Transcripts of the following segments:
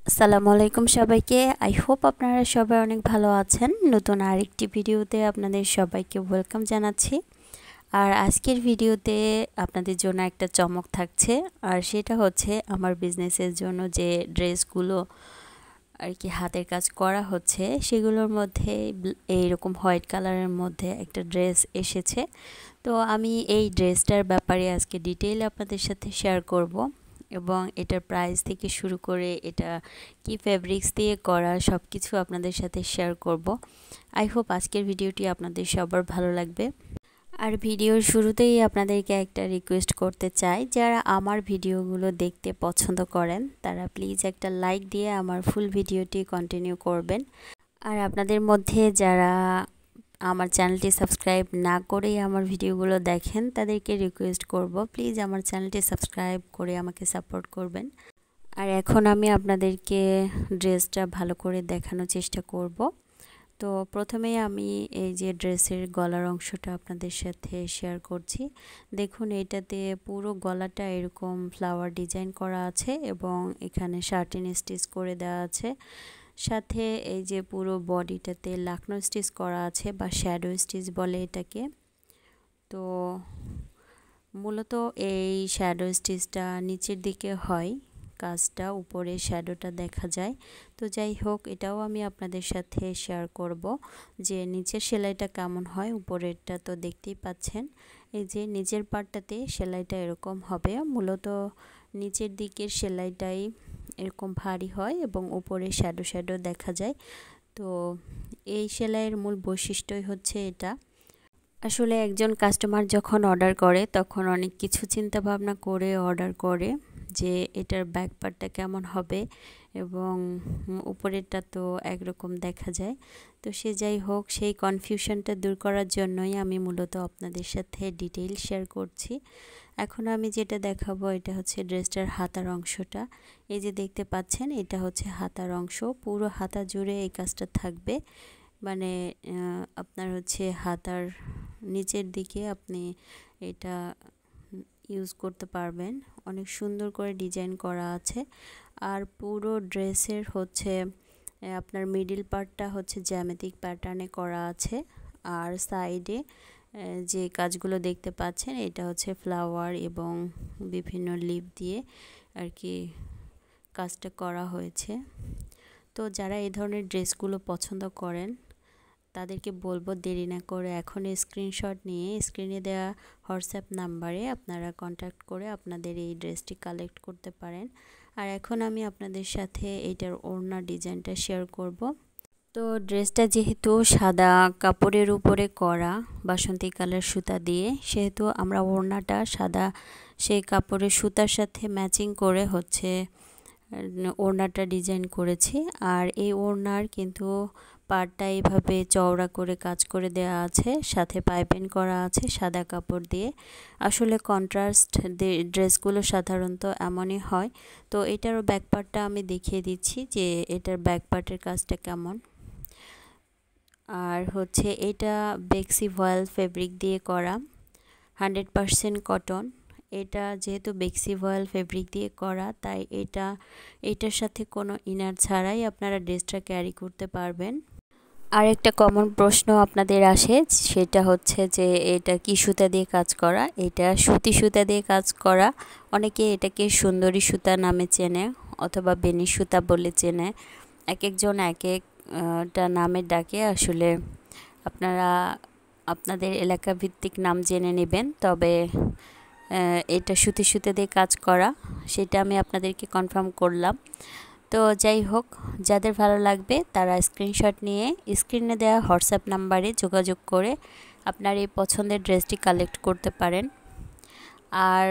আসসালামু আলাইকুম সবাইকে। আই হোপ আপনারা সবাই অনেক ভালো আছেন। নতুন আরেকটি ভিডিওতে আপনাদের সবাইকে ওয়েলকাম জানাচ্ছি। আর আজকের ভিডিওতে আপনাদের জন্য একটা চমক থাকছে, আর সেটা হচ্ছে আমার বিজনেসের জন্য যে ড্রেসগুলো আর কি হাতের কাজ করা হচ্ছে সেগুলোর মধ্যে এইরকম হোয়াইট কালারের মধ্যে একটা ড্রেস এসেছে। তো আমি এই ড্রেসটার ব্যাপারে আজকে ডিটেইল আপনাদের সাথে শেয়ার করব, এবং এটার প্রাইস থেকে শুরু করে এটা কি ফেব্রিক্স দিয়ে করা সব কিছু আপনাদের সাথে শেয়ার করব। আই হোপ আজকের ভিডিওটি আপনাদের সবার ভালো লাগবে। আর ভিডিওর শুরুতেই আপনাদেরকে একটা রিকোয়েস্ট করতে চাই, যারা আমার ভিডিওগুলো দেখতে পছন্দ করেন তারা প্লিজ একটা লাইক দিয়ে আমার ফুল ভিডিওটি কন্টিনিউ করবেন। আর আপনাদের মধ্যে যারা আমার চ্যানেলটি সাবস্ক্রাইব না করেই আমার ভিডিওগুলো দেখেন তাদেরকে রিকোয়েস্ট করব, প্লিজ আমার চ্যানেলটি সাবস্ক্রাইব করে আমাকে সাপোর্ট করবেন। আর এখন আমি আপনাদেরকে ড্রেসটা ভালো করে দেখানোর চেষ্টা করব। তো প্রথমেই আমি এই যে ড্রেসের গলার অংশটা আপনাদের সাথে শেয়ার করছি। দেখুন, এটাতে পুরো গলাটা এরকম ফ্লাওয়ার ডিজাইন করা আছে এবং এখানে শার্টিন স্টিচ করে দেওয়া আছে। সাথে এই যে পুরো বডিটাতে লাকনো স্টিচ করা আছে বা শ্যাডো স্টিচ বলে এটাকে। তো মূলত এই শ্যাডো স্টিচটা নিচের দিকে হয়, কাজটা উপরে শ্যাডোটা দেখা যায়। তো যাই হোক, এটাও আমি আপনাদের সাথে শেয়ার করব যে নিচের সেলাইটা কেমন হয়। উপরেরটা তো দেখতেই পাচ্ছেন, এই যে নিচের পার্টটাতে সেলাইটা এরকম হবে। মূলত নিচের দিকের সেলাইটাই এরকম ভারী হয় এবং উপরে শ্যাডো শ্যাডো দেখা যায়। তো এই সেলাইয়ের মূল বৈশিষ্ট্যই হচ্ছে এটা। আসলে একজন কাস্টমার যখন অর্ডার করে তখন অনেক কিছু চিন্তা ভাবনা করে অর্ডার করে যে এটার ব্যাক পার্টটা কেমন হবে, এবং উপরেরটা তো একরকম দেখা যায়। তো সে যাই হোক, সেই কনফিউশনটা দূর করার জন্যই আমি মূলত আপনাদের সাথে ডিটেইল শেয়ার করছি। এখন আমি যেটা দেখাবো এটা হচ্ছে ড্রেসটার হাতার অংশটা। এই যে দেখতে পাচ্ছেন, এটা হচ্ছে হাতার অংশ। পুরো হাতা জুড়ে এই কাজটা থাকবে। মানে আপনার হচ্ছে হাতার নিচের দিকে আপনি এটা ইউজ করতে পারবেন। অনেক সুন্দর করে ডিজাইন করা আছে। আর পুরো ড্রেসের হচ্ছে আপনার মিডল পার্টটা হচ্ছে জ্যামিতিক প্যাটার্নে করা আছে। আর সাইডে যে কাজগুলো দেখতে পাচ্ছেন এটা হচ্ছে ফ্লাওয়ার এবং বিভিন্ন লিফ দিয়ে আর কি কাজটা করা হয়েছে। তো যারা এই ধরনের ড্রেসগুলো পছন্দ করেন তাদেরকে বলবো দেরি না করে এখন স্ক্রিনশট নিয়ে স্ক্রিনে দেওয়া হোয়াটসঅ্যাপ নাম্বারে আপনারা কন্ট্যাক্ট করে আপনাদের এই ড্রেসটি কালেক্ট করতে পারেন। আর এখন আমি আপনাদের সাথে এইটার ওড়না ডিজাইনটা শেয়ার করব। তো ড্রেসটা যেহেতু সাদা কাপড়ের উপরে করা বাসন্তী কালার সুতা দিয়ে, সেহেতু আমরা ওড়নাটা সাদা সেই কাপড়ের সুতার সাথে ম্যাচিং করে হচ্ছে ওড়নাটা ডিজাইন করেছি। আর এই ওড়নার কিন্তু পাড়টা এইভাবে চওড়া করে কাজ করে দেওয়া আছে, সাথে পাইপিং করা আছে সাদা কাপড় দিয়ে। আসলে কন্ট্রাস্ট ড্রেসগুলো সাধারণত এমনই হয়। তো এটারও ব্যাক পার্টটা আমি দেখিয়ে দিচ্ছি যে এটার ব্যাক পার্টের কাজটা কেমন। আর হচ্ছে এটা বেক্সি ভয়েল ফেব্রিক দিয়ে করা, 100% কটন। এটা যেহেতু বেক্সি ভয়েল ফেব্রিক দিয়ে করা, তাই এটার সাথে কোনো ইনার ছাড়াই আপনারা ড্রেসটা ক্যারি করতে পারবেন। আর একটা কমন প্রশ্ন আপনাদের আসে, সেটা হচ্ছে যে এটা কি সুতা দিয়ে কাজ করা। এটা সুতি সুতা দিয়ে কাজ করা। অনেকে এটাকে সুন্দরী সুতা নামে চেনে অথবা বেনি সুতা বলে চেনে। এক একজন এক একটা নামে ডাকে। আসলে আপনারা আপনাদের এলাকা ভিত্তিক নাম জেনে নেবেন। তবে এটা সুতি সুতা দিয়ে কাজ করা, সেটা আমি আপনাদেরকে কনফার্ম করলাম। তো যাই হোক, যাদের ভালো লাগবে তারা স্ক্রিনশট নিয়ে স্ক্রিনে দেওয়া হোয়াটসঅ্যাপ নাম্বারে যোগাযোগ করে আপনার এই পছন্দের ড্রেসটি কালেক্ট করতে পারেন। আর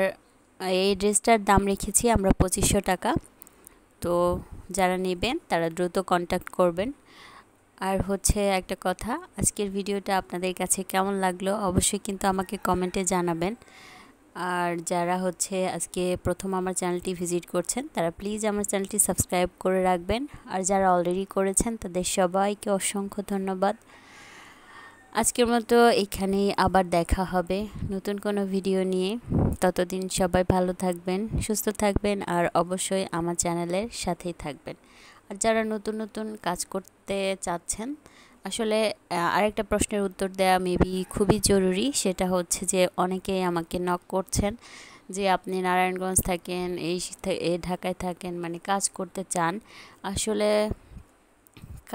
এই ড্রেসটার দাম রেখেছি আমরা 2500 টাকা। তো যারা নেবেন তারা দ্রুত কন্ট্যাক্ট করবেন। আর হচ্ছে একটা কথা, আজকের ভিডিওটা আপনাদের কাছে কেমন লাগলো অবশ্যই কিন্তু আমাকে কমেন্টে জানাবেন। আর যারা হচ্ছে আজকে প্রথম আমার চ্যানেলটি ভিজিট করছেন তারা প্লিজ আমার চ্যানেলটি সাবস্ক্রাইব করে রাখবেন। আর যারা অলরেডি করেছেন তাদের সবাইকে অসংখ্য ধন্যবাদ। আজকের মতো এখানেই আবার দেখা হবে নতুন কোনো ভিডিও নিয়ে। ততদিন সবাই ভালো থাকবেন, সুস্থ থাকবেন, আর অবশ্যই আমার চ্যানেলের সাথেই থাকবেন। আর যারা নতুন নতুন কাজ করতে চাচ্ছেন, আসলে আরেকটা প্রশ্নের উত্তর দেওয়া মেবি খুবই জরুরি। সেটা হচ্ছে যে অনেকেই আমাকে নক করছেন যে আপনি নারায়ণগঞ্জ থাকেন, এই ঢাকায় থাকেন, মানে কাজ করতে চান। আসলে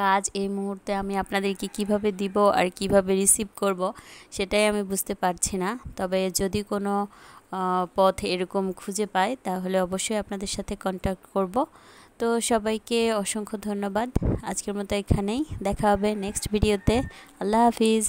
কাজ এই মুহূর্তে আমি আপনাদেরকে কিভাবে দিব আর কিভাবে রিসিভ করব সেটাই আমি বুঝতে পারছি না। তবে যদি কোনো পথ এরকম খুঁজে পাই তাহলে অবশ্যই আপনাদের সাথে কন্ট্যাক্ট করব। তো সবাইকে অসংখ্য ধন্যবাদ। আজকের মতো এখানেই দেখা হবে নেক্সট ভিডিওতে। আল্লাহ হাফিজ।